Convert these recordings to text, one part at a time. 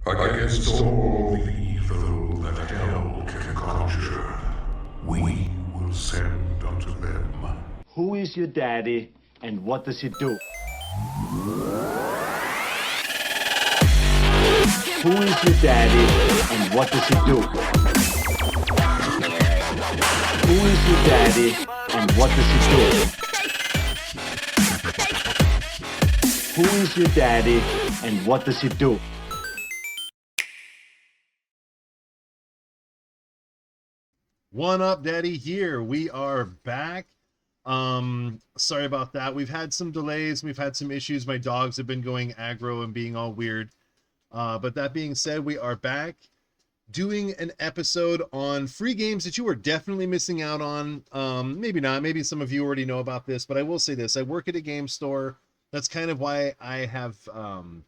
Against all the evil that hell can conjure, we will send unto them. Who is your daddy and what does he do? Who is your daddy and what does he do? Who is your daddy and what does he do? Who is your daddy and what does he do? One Up Daddy here. We are back. Sorry about that. We've had some delays. We've had some issues. My dogs have been going aggro and being all weird. But that being said, we are back doing an episode on free games that you are definitely missing out on. Maybe not. Maybe some of you already know about this, but I will say this. I work at a game store. That's kind of why I have fallen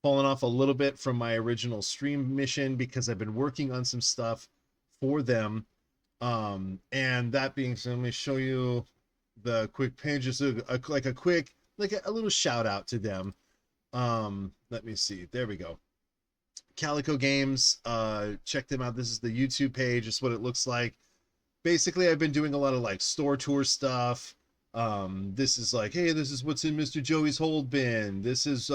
off a little bit from my original stream mission, because I've been working on some stuff for them. And that being said, let me show you the quick page, just a little shout out to them. Let me see. There we go. Calico Games. Check them out. This is the YouTube page. It's what it looks like. Basically, I've been doing a lot of like store tour stuff. This is like, hey, this is what's in Mr. Joey's hold bin. This is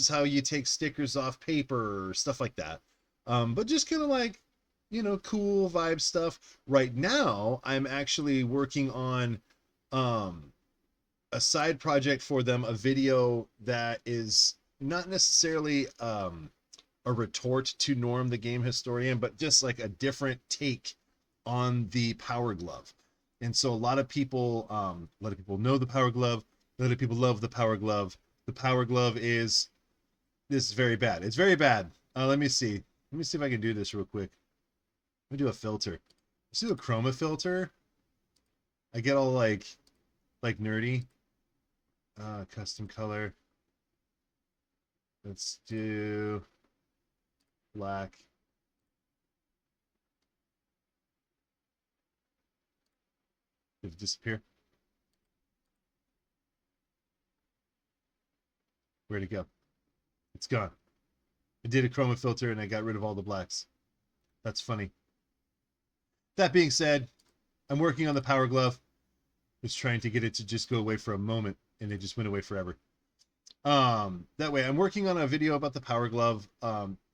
how you take stickers off paper, stuff like that. But just kind of like, you know, cool vibe stuff. Right now, I'm actually working on a side project for them, a video that is not necessarily a retort to Norm the Game Historian, but just like a different take on the Power Glove. And so a lot of people know the Power Glove. A lot of people love the Power Glove. The Power Glove this is very bad. It's very bad. Let me see. Let me see if I can do this real quick. Let me do a filter. Let's do a chroma filter. I get all like nerdy. Custom color. Let's do black. Did it disappear? Where'd it go? It's gone. I did a chroma filter and I got rid of all the blacks. That's funny. That being said, I'm working on the Power Glove. Was trying to get it to just go away for a moment, and it just went away forever. That way, I'm working on a video about the Power Glove.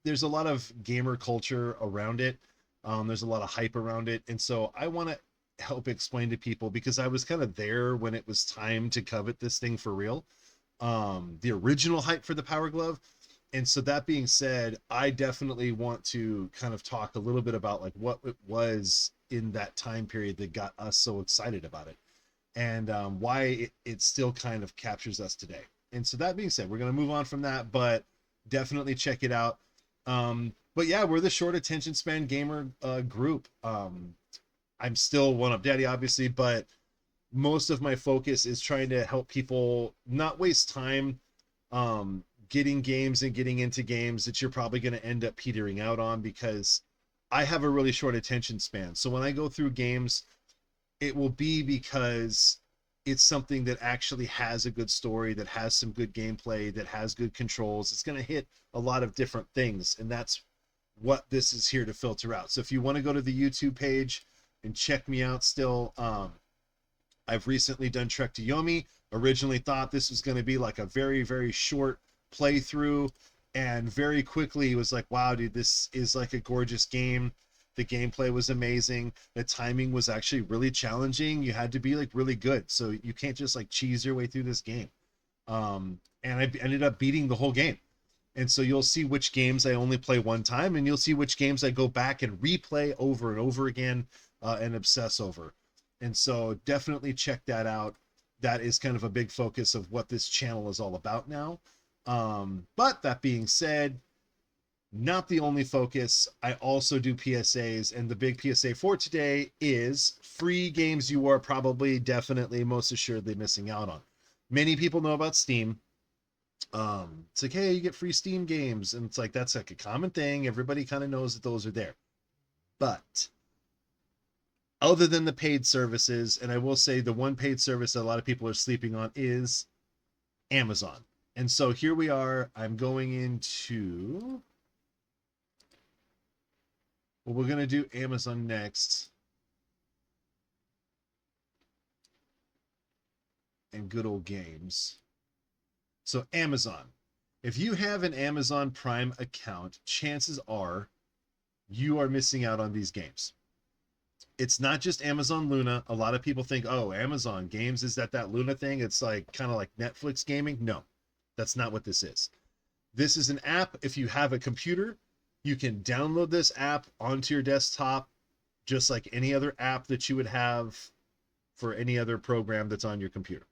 There's a lot of gamer culture around it. There's a lot of hype around it, and so I want to help explain to people, because I was kind of there when it was time to covet this thing for real. The original hype for the Power Glove. And so that being said, I definitely want to kind of talk a little bit about like what it was in that time period that got us so excited about it, and why it still kind of captures us today. And so that being said, we're going to move on from that, but definitely check it out. But yeah, we're the short attention span gamer group. I'm still One Up Daddy, obviously, but most of my focus is trying to help people not waste time getting games and getting into games that you're probably going to end up petering out on, because I have a really short attention span. So when I go through games, it will be because it's something that actually has a good story, that has some good gameplay, that has good controls. It's going to hit a lot of different things, and that's what this is here to filter out. So if you want to go to the YouTube page and check me out still, I've recently done Trek to Yomi. Originally thought this was going to be like a very, very short playthrough, and very quickly was like, wow, dude, this is like a gorgeous game. The gameplay was amazing. The timing was actually really challenging. You had to be like really good, so you can't just like cheese your way through this game. And I ended up beating the whole game. And so you'll see which games I only play one time, and you'll see which games I go back and replay over and over again, and obsess over. And so definitely check that out. That is kind of a big focus of what this channel is all about now. But that being said, not the only focus. I also do PSAs, and the big PSA for today is free games you are probably, definitely, most assuredly missing out on. Many people know about Steam. It's like, hey, you get free Steam games, and it's like, that's like a common thing. Everybody kind of knows that those are there. But other than the paid services, and I will say the one paid service that a lot of people are sleeping on is Amazon. And so here we are. I'm going into Well, we're going to do Amazon next. And good old games. So Amazon. If you have an Amazon Prime account, chances are you are missing out on these games. It's not just Amazon Luna. A lot of people think, oh, Amazon games, is that Luna thing? It's like kind of like Netflix gaming. No, that's not what this is. This is an app. If you have a computer, you can download this app onto your desktop, just like any other app that you would have for any other program that's on your computer.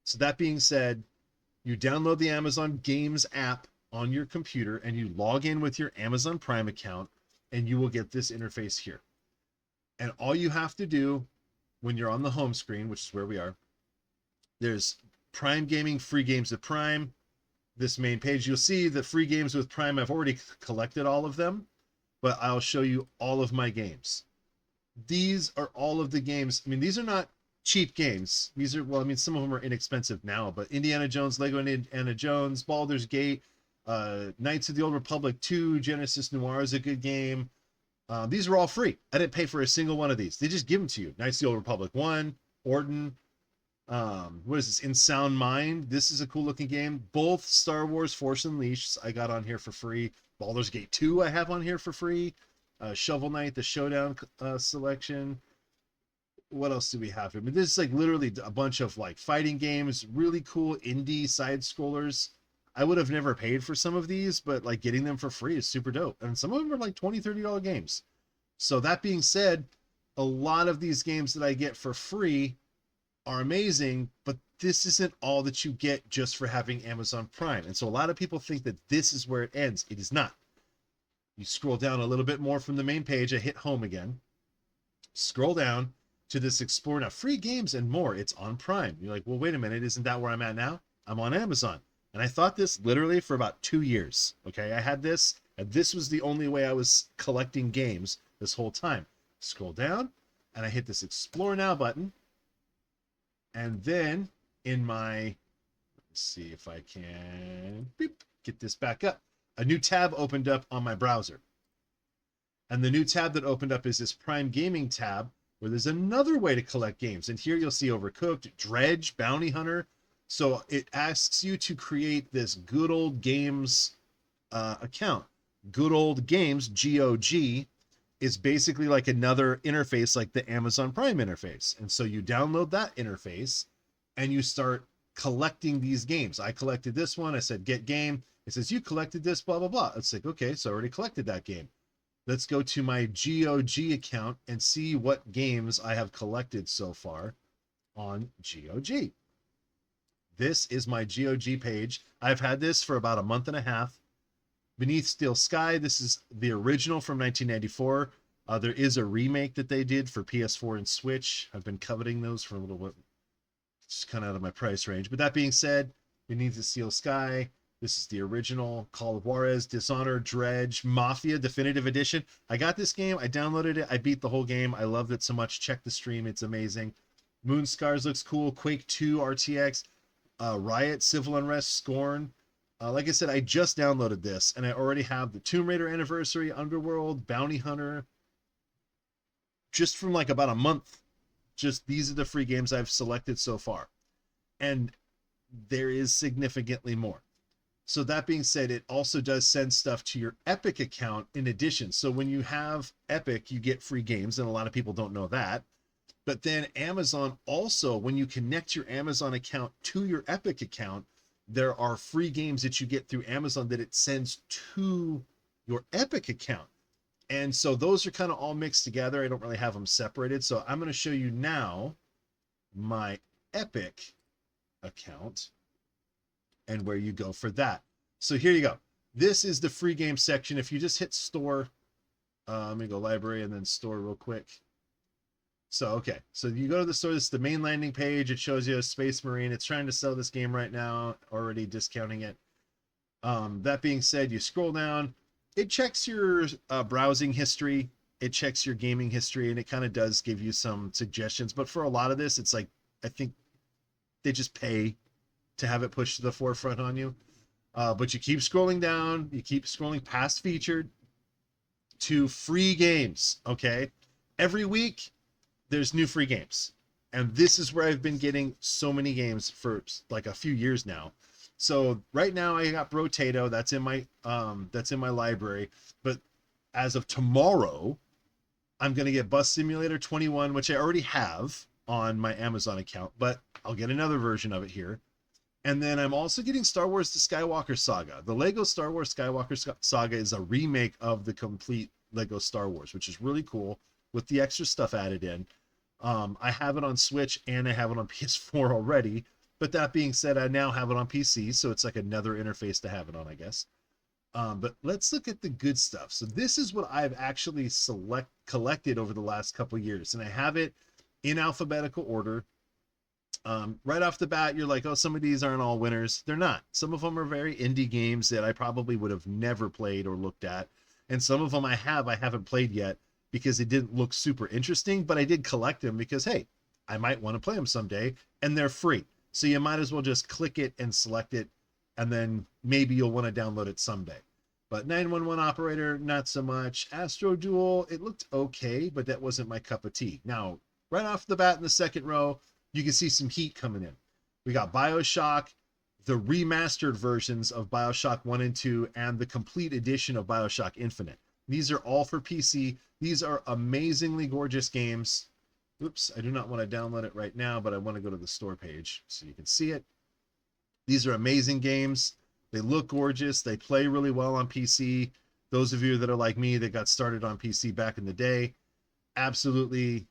So that being said, you download the Amazon Games app on your computer and you log in with your Amazon Prime account, and you will get this interface here. And all you have to do when you're on the home screen, which is where we are, there's Prime Gaming, free games with Prime. This main page, you'll see the free games with Prime. I've already collected all of them, but I'll show you all of my games. These are all of the games. I mean, these are not cheap games. These are, well, I mean, some of them are inexpensive now, but Indiana Jones, Lego Indiana Jones, Baldur's Gate, Knights of the Old Republic 2, Genesis Noir is a good game. These are all free. I didn't pay for a single one of these. They just give them to you. Knights of the Old Republic 1, Orden, what is this? In Sound Mind. This is a cool looking game. Both Star Wars Force Unleashed I got on here for free. Baldur's Gate 2 I have on here for free. Shovel Knight, the Showdown selection. What else do we have here? I mean, this is like literally a bunch of like fighting games, really cool indie side scrollers. I would have never paid for some of these, but like getting them for free is super dope. And some of them are like $20, $30 games. So that being said, a lot of these games that I get for free are amazing, but this isn't all that you get just for having Amazon Prime. And so a lot of people think that this is where it ends. It is not. You scroll down a little bit more from the main page. I hit home again. Scroll down to this Explore Now. Free games and more. It's on Prime. You're like, well, wait a minute. Isn't that where I'm at now? I'm on Amazon. And I thought this literally for about 2 years. Okay. I had this, and this was the only way I was collecting games this whole time. Scroll down, and I hit this Explore Now button. And then in my, let's see if I can get this back up. A new tab opened up on my browser. And the new tab that opened up is this Prime Gaming tab, where there's another way to collect games. And here you'll see Overcooked, Dredge, Bounty Hunter. So it asks you to create this Good Old Games account. Good Old Games, GOG, is basically like another interface like the Amazon Prime interface. And so you download that interface and you start collecting these games. I collected this one. I said, get game. It says, you collected this, blah, blah, blah. It's like, okay, so I already collected that game. Let's go to my GOG account and see what games I have collected so far on GOG. This is my GOG page. I've had this for about a month and a half. Beneath Steel Sky, this is the original from 1994. There is a remake that they did for PS4 and Switch. I've been coveting those for a little bit. It's kind of out of my price range. But that being said, Beneath the Steel Sky, this is the original. Call of Juarez, Dishonored, Dredge, Mafia Definitive Edition. I got this game. I downloaded it. I beat the whole game. I loved it so much. Check the stream. It's amazing. Moon Scars looks cool. Quake 2 RTX. Riot, Civil Unrest, Scorn. Like I said, I just downloaded this, and I already have the Tomb Raider Anniversary, Underworld, Bounty Hunter. Just from like about a month. Just these are the free games I've selected so far. And there is significantly more. So that being said, it also does send stuff to your Epic account in addition. So when you have Epic, you get free games, and a lot of people don't know that. But then Amazon also, when you connect your Amazon account to your Epic account, there are free games that you get through Amazon that it sends to your Epic account. And so those are kind of all mixed together. I don't really have them separated. So I'm going to show you now my Epic account and where you go for that. So here you go. This is the free game section. If you just hit store, let me go library and then store real quick. So, okay. So you go to the store. This is the main landing page. It shows you a Space Marine. It's trying to sell this game right now, already discounting it. That being said, you scroll down. It checks your browsing history. It checks your gaming history, and it kind of does give you some suggestions. But for a lot of this, it's like, I think they just pay to have it pushed to the forefront on you. But you keep scrolling down. You keep scrolling past featured. to free games. Okay, every week there's new free games, and this is where I've been getting so many games for like a few years now. So right now I got Brotato, that's in my library, but as of tomorrow I'm going to get Bus Simulator 21, which I already have on my Amazon account, but I'll get another version of it here. And then I'm also getting Star Wars The Skywalker Saga. The Lego Star Wars Skywalker Saga is a remake of the complete Lego Star Wars, which is really cool with the extra stuff added in. I have it on Switch and I have it on PS4 already. But that being said, I now have it on PC, so it's like another interface to have it on, I guess. But let's look at the good stuff. So this is what I've actually collected over the last couple years, and I have it in alphabetical order. Right off the bat, you're like, oh, some of these aren't all winners. They're not. Some of them are very indie games that I probably would have never played or looked at. And some of them I haven't played yet because they didn't look super interesting, but I did collect them because, hey, I might want to play them someday, and they're free. So you might as well just click it and select it, and then maybe you'll want to download it someday. But 911 Operator, not so much. Astro Duel, it looked okay, but that wasn't my cup of tea. Now, right off the bat in the second row, you can see some heat coming in. We got BioShock, the remastered versions of BioShock 1 and 2, and the complete edition of BioShock Infinite. These are all for PC. These are amazingly gorgeous games. Oops, I do not want to download it right now, but I want to go to the store page so you can see it. These are amazing games. They look gorgeous. They play really well on PC. Those of you that are like me that got started on PC back in the day, absolutely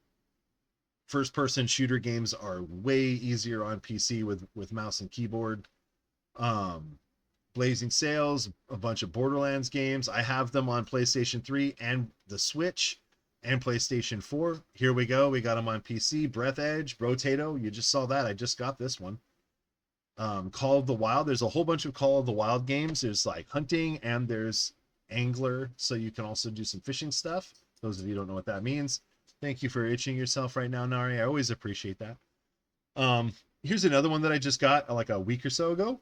first-person shooter games are way easier on PC with mouse and keyboard. Blazing Sails, a bunch of Borderlands games. I have them on PlayStation 3 and the Switch and PlayStation 4. Here we go. We got them on PC. Breath Edge, Brotato. You just saw that. I just got this one. Call of the Wild. There's a whole bunch of Call of the Wild games. There's like hunting and there's angler. So you can also do some fishing stuff. Those of you who don't know what that means. Thank you for itching yourself right now, Nari. I always appreciate that. Here's another one that I just got like a week or so ago.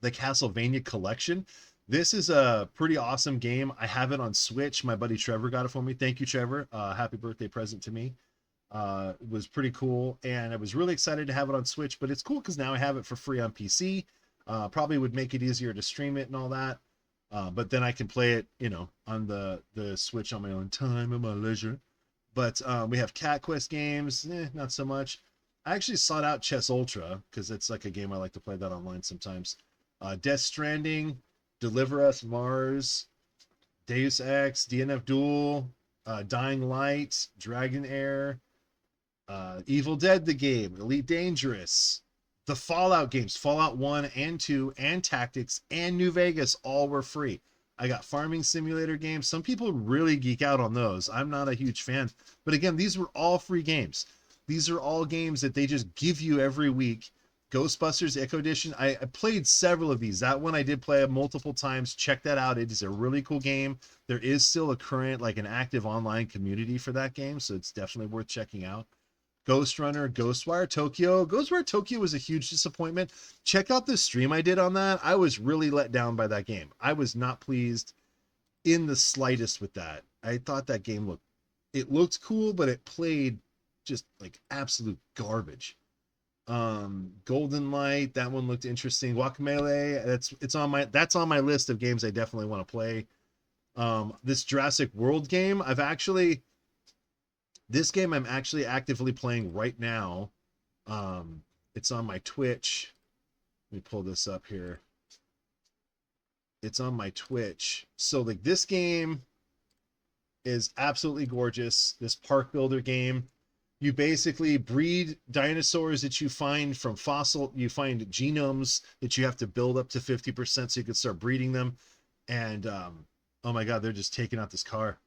The Castlevania Collection. This is a pretty awesome game. I have it on Switch. My buddy Trevor got it for me. Thank you, Trevor. Happy birthday present to me. It was pretty cool, and I was really excited to have it on Switch, but it's cool because now I have it for free on PC. Probably would make it easier to stream it and all that. But then I can play it, on the Switch on my own time and my leisure. But we have Cat Quest games, not so much. I actually sought out Chess Ultra because it's like a game I like to play that online sometimes. Death Stranding, Deliver Us Mars, Deus Ex, DNF Duel, Dying Light, Dragon Air, Evil Dead the game, Elite Dangerous, the Fallout games, Fallout 1 and 2, and Tactics, and New Vegas, all were free. I got Farming Simulator games. Some people really geek out on those. I'm not a huge fan. But again, these were all free games. These are all games that they just give you every week. Ghostbusters Echo Edition. I played several of these. That one I did play multiple times. Check that out. It is a really cool game. There is still a current, like an active online community for that game, so it's definitely worth checking out. Ghost Runner, Ghostwire Tokyo. Ghostwire Tokyo was a huge disappointment. Check out the stream I did on that. I was really let down by that game. I was not pleased in the slightest with that. I thought that game looked cool, but it played just like absolute garbage. Golden Light, that one looked interesting. Guacamelee, that's on my list of games I definitely want to play. This Jurassic World game, this game I'm actually actively playing right now. It's on my Twitch. Let me pull this up here. It's on my Twitch. So like this game is absolutely gorgeous. This park builder game. You basically breed dinosaurs that you find from you find genomes that you have to build up to 50% so you can start breeding them. And oh my God, they're just taking out this car.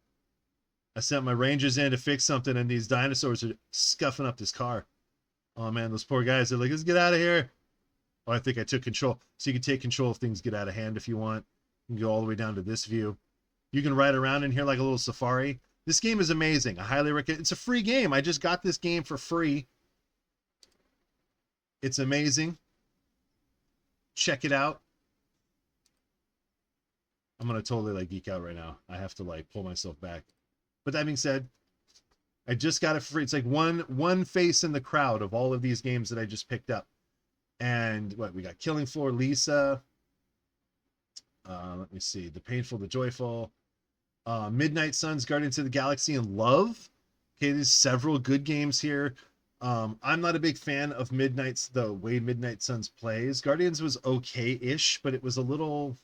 I sent my rangers in to fix something and these dinosaurs are scuffing up this car. Oh man, those poor guys, they're like, let's get out of here. Oh, I think I took control. So you can take control if things get out of hand if you want. You can go all the way down to this view. You can ride around in here like a little safari. This game is amazing. I highly recommend. It's a free game. I just got this game for free. It's amazing. Check it out. I'm gonna totally like geek out right now. I have to like pull myself back. But that being said, I just got it for free. It's like one face in the crowd of all of these games that I just picked up. And what we got: Killing Floor, Lisa. Let me see: The Painful, The Joyful, Midnight Suns, Guardians of the Galaxy, and Love. Okay, there's several good games here. I'm not a big fan of the way Midnight Suns plays. Guardians was okay-ish, but it was a little,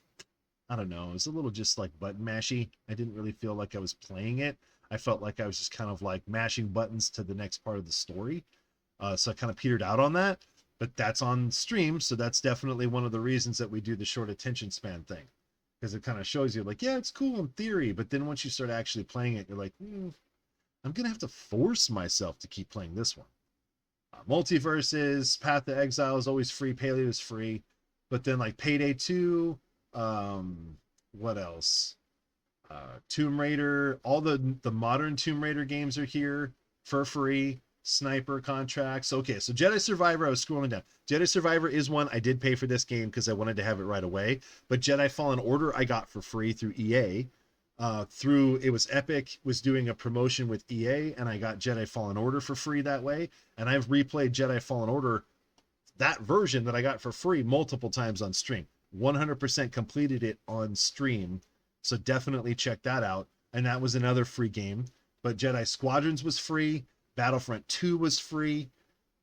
I don't know, it was a little just like button mashy. I didn't really feel like I was playing it. I felt like I was just kind of like mashing buttons to the next part of the story. So I kind of petered out on that, but that's on stream. So that's definitely one of the reasons that we do the short attention span thing, because it kind of shows you like, yeah, it's cool in theory, but then once you start actually playing it, you're like, I'm going to have to force myself to keep playing this one. Multiverses, Path to Exile is always free. Paleo is free. But then like Payday 2, what else? Tomb Raider, all the modern Tomb Raider games are here for free. Sniper Contracts. Okay, so Jedi Survivor, I was scrolling down. Jedi Survivor is one. I did pay for this game because I wanted to have it right away. But Jedi Fallen Order I got for free through EA. It was Epic was doing a promotion with EA, and I got Jedi Fallen Order for free that way. And I've replayed Jedi Fallen Order, that version that I got for free, multiple times on stream. 100% completed it on stream. So definitely check that out. And that was another free game. But Jedi Squadrons was free. Battlefront 2 was free.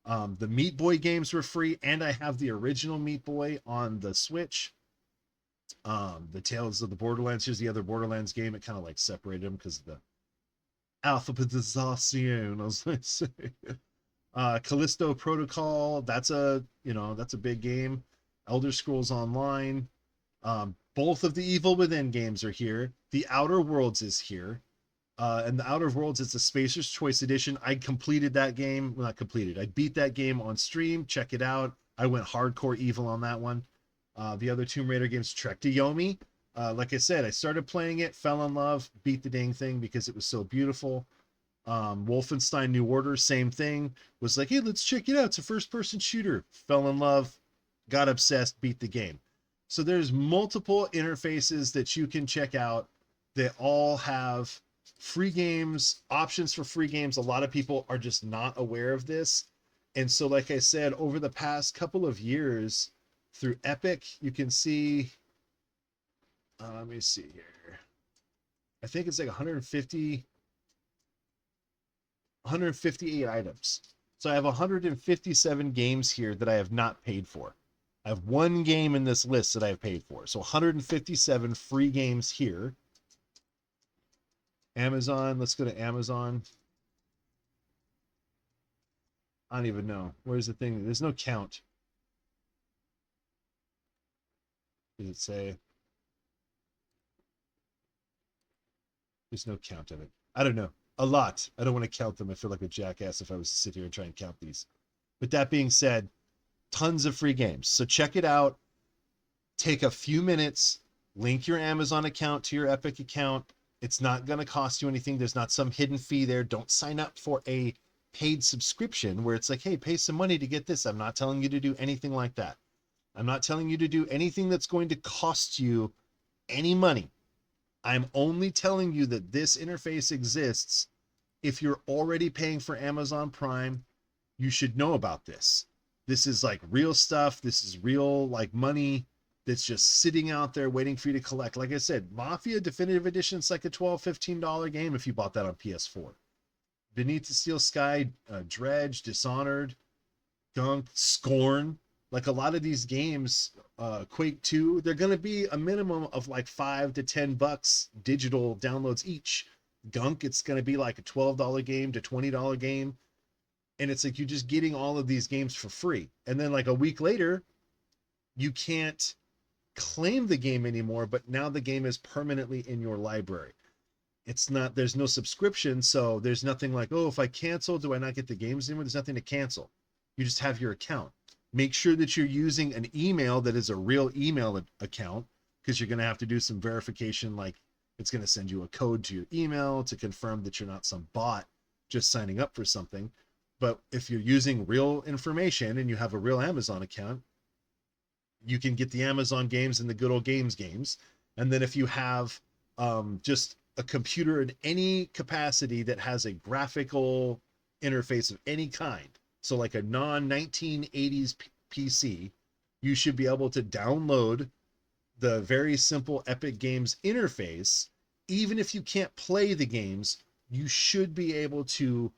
The Meat Boy games were free. And I have the original Meat Boy on the Switch. The Tales of the Borderlands. Here's the other Borderlands game. It kind of like separated them because of the alphabetization, I was going to say. Callisto Protocol. That's a big game. Elder Scrolls Online. Both of the Evil Within games are here. The Outer Worlds is here. And the Outer Worlds is the Spacer's Choice Edition. I completed that game. Well, not completed. I beat that game on stream. Check it out. I went hardcore evil on that one. The other Tomb Raider games, Trek to Yomi. Like I said, I started playing it, fell in love, beat the dang thing because it was so beautiful. Wolfenstein New Order, same thing. Was like, hey, let's check it out. It's a first-person shooter. Fell in love, got obsessed, beat the game. So there's multiple interfaces that you can check out that all have free games, options for free games. A lot of people are just not aware of this. And so, like I said, over the past couple of years, through Epic, you can see, let me see here. I think it's like 158 items. So I have 157 games here that I have not paid for. I have one game in this list that I have paid for. So 157 free games here. Amazon, let's go to Amazon. I don't even know. Where's the thing? There's no count. Does it say? There's no count of it. I don't know. A lot. I don't want to count them. I feel like a jackass if I was to sit here and try and count these. But that being said, tons of free games. So check it out. Take a few minutes. Link your Amazon account to your Epic account. It's not going to cost you anything. There's not some hidden fee there. Don't sign up for a paid subscription where it's like, hey, pay some money to get this. I'm not telling you to do anything like that. I'm not telling you to do anything that's going to cost you any money. I'm only telling you that this interface exists. If you're already paying for Amazon Prime, you should know about this. This is like real stuff. This is real like money that's just sitting out there waiting for you to collect. Like I said, Mafia Definitive Edition is like a $12, $15 game if you bought that on PS4. Beneath the Steel Sky, Dredge, Dishonored, Gunk, Scorn. Like a lot of these games, Quake 2, they're going to be a minimum of like $5 to $10 digital downloads each. Gunk, it's going to be like a $12 game to $20 game. And it's like you're just getting all of these games for free. And then like a week later, you can't claim the game anymore, but now the game is permanently in your library. It's not, there's no subscription, so there's nothing like, oh, if I cancel, do I not get the games anymore? There's nothing to cancel. You just have your account. Make sure that you're using an email that is a real email account, because you're going to have to do some verification, like it's going to send you a code to your email to confirm that you're not some bot just signing up for something. But if you're using real information and you have a real Amazon account, you can get the Amazon games and the good old games. And then if you have just a computer in any capacity that has a graphical interface of any kind, so like a non 1980s PC, you should be able to download the very simple Epic Games interface. Even if you can't play the games, you should be able to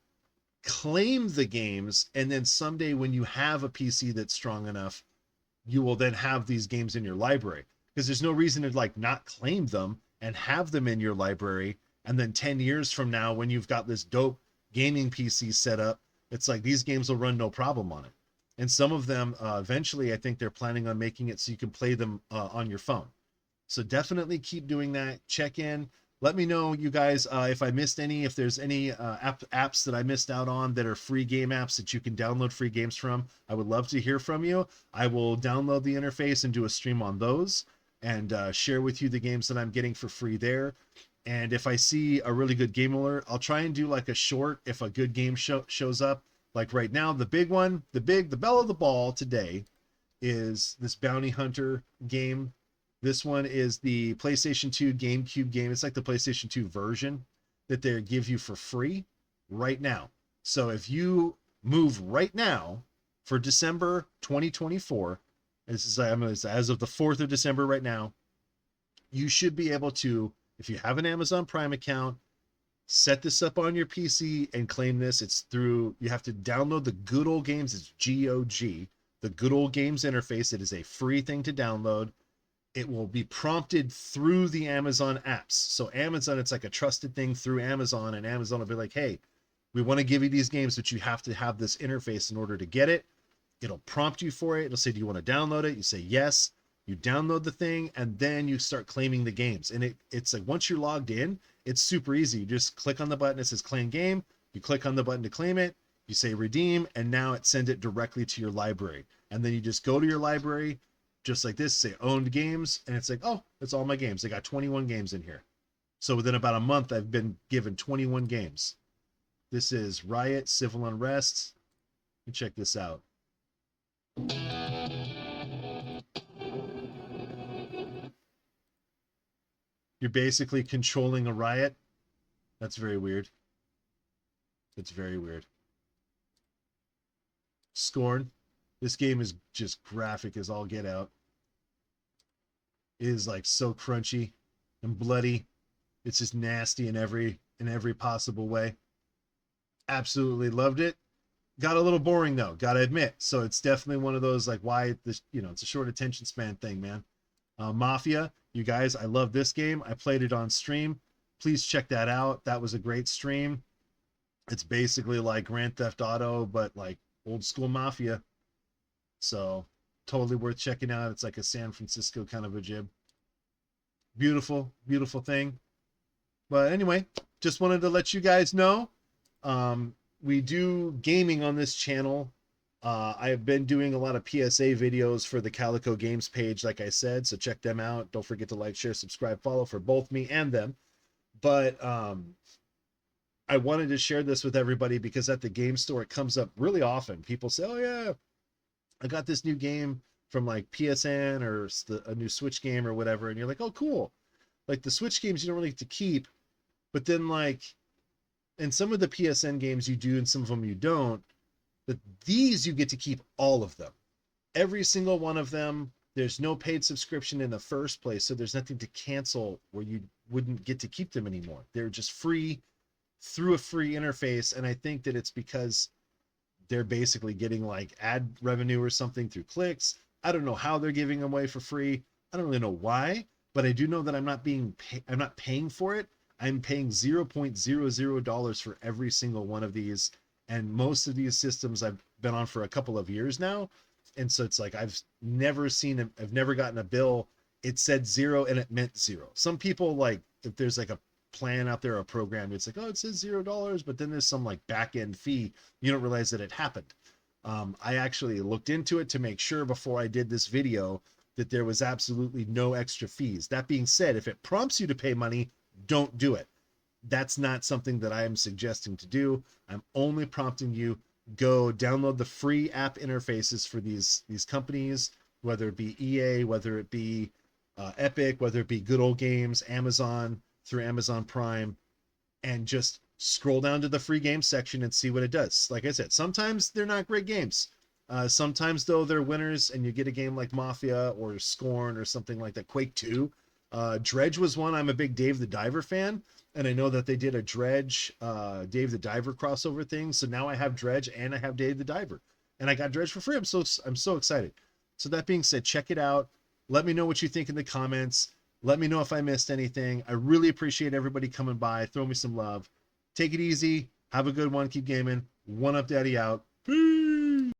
claim the games, and then someday when you have a PC that's strong enough, you will then have these games in your library, because there's no reason to like not claim them and have them in your library, and then 10 years from now when you've got this dope gaming PC set up, it's like these games will run no problem on it. And some of them eventually I think they're planning on making it so you can play them on your phone. So definitely keep doing that. Check in. Let me know, you guys, if I missed any, if there's any apps that I missed out on that are free game apps that you can download free games from. I would love to hear from you. I will download the interface and do a stream on those, and share with you the games that I'm getting for free there. And if I see a really good game alert, I'll try and do like a short if a good game shows up. Like right now, the big one, the bell of the ball today is this Bounty Hunter game. This one is the PlayStation 2 GameCube game. It's like the PlayStation 2 version that they give you for free right now. So if you move right now for December 2024, this is as of the 4th of December right now, you should be able to, if you have an Amazon Prime account, set this up on your PC and claim this. It's through, you have to download the Good Old Games. It's GOG, the Good Old Games interface. It is a free thing to download. It will be prompted through the Amazon apps. So Amazon, it's like a trusted thing through Amazon, and Amazon will be like, hey, we want to give you these games, but you have to have this interface in order to get it. It'll prompt you for it. It'll say, do you want to download it? You say yes. You download the thing, and then you start claiming the games. And it's like once you're logged in, it's super easy. You just click on the button. It says claim game. You click on the button to claim it. You say redeem, and now it sends it directly to your library. And then you just go to your library, just like this, say owned games, and it's like, oh, it's all my games. I got 21 games in here. So within about a month, I've been given 21 games. This is Riot, Civil Unrest. And check this out. You're basically controlling a riot. That's very weird. It's very weird. Scorn. This game is just graphic as all get out. It is like so crunchy and bloody. It's just nasty in every possible way. Absolutely loved it. Got a little boring though, gotta admit. So it's definitely one of those like why this, it's a short attention span thing, man. Mafia, you guys, I love this game. I played it on stream. Please check that out. That was a great stream. It's basically like Grand Theft Auto, but like old school Mafia. So totally worth checking out. It's like a San Francisco kind of a jib. Beautiful, beautiful thing. But anyway, just wanted to let you guys know. We do gaming on this channel. I have been doing a lot of PSA videos for the Calico Games page, like I said, so check them out. Don't forget to like, share, subscribe, follow for both me and them. But I wanted to share this with everybody because at the game store, it comes up really often. People say, oh yeah, I got this new game from like PSN or a new Switch game or whatever. And you're like, oh, cool. Like the Switch games, you don't really get to keep. But then like, in some of the PSN games you do and some of them you don't. But these you get to keep all of them. Every single one of them. There's no paid subscription in the first place. So there's nothing to cancel where you wouldn't get to keep them anymore. They're just free through a free interface. And I think that it's because they're basically getting like ad revenue or something through clicks. I don't know how they're giving them away for free. I don't really know why, but I do know that I'm not paying for it. I'm paying $0.00 for every single one of these. And most of these systems I've been on for a couple of years now. And so it's like, I've never gotten a bill. It said zero and it meant zero. Some people, like if there's like a plan out there, a program, it's like, oh, it says $0, but then there's some like back end fee. You don't realize that it happened. I actually looked into it to make sure before I did this video that there was absolutely no extra fees. That being said, if it prompts you to pay money, don't do it. That's not something that I am suggesting to do. I'm only prompting you, go download the free app interfaces for these companies, whether it be EA, whether it be Epic, whether it be Good Old Games, Amazon, through Amazon Prime, and just scroll down to the free game section and see what it does. Like I said, sometimes they're not great games. Sometimes, though, they're winners, and you get a game like Mafia or Scorn or something like that. Quake 2. Dredge was one. I'm a big Dave the Diver fan, and I know that they did a Dredge, Dave the Diver crossover thing. So now I have Dredge and I have Dave the Diver, and I got Dredge for free. I'm so excited. So that being said, check it out. Let me know what you think in the comments. Let me know if I missed anything. I really appreciate everybody coming by. Throw me some love. Take it easy. Have a good one. Keep gaming. 1UPdaddy out.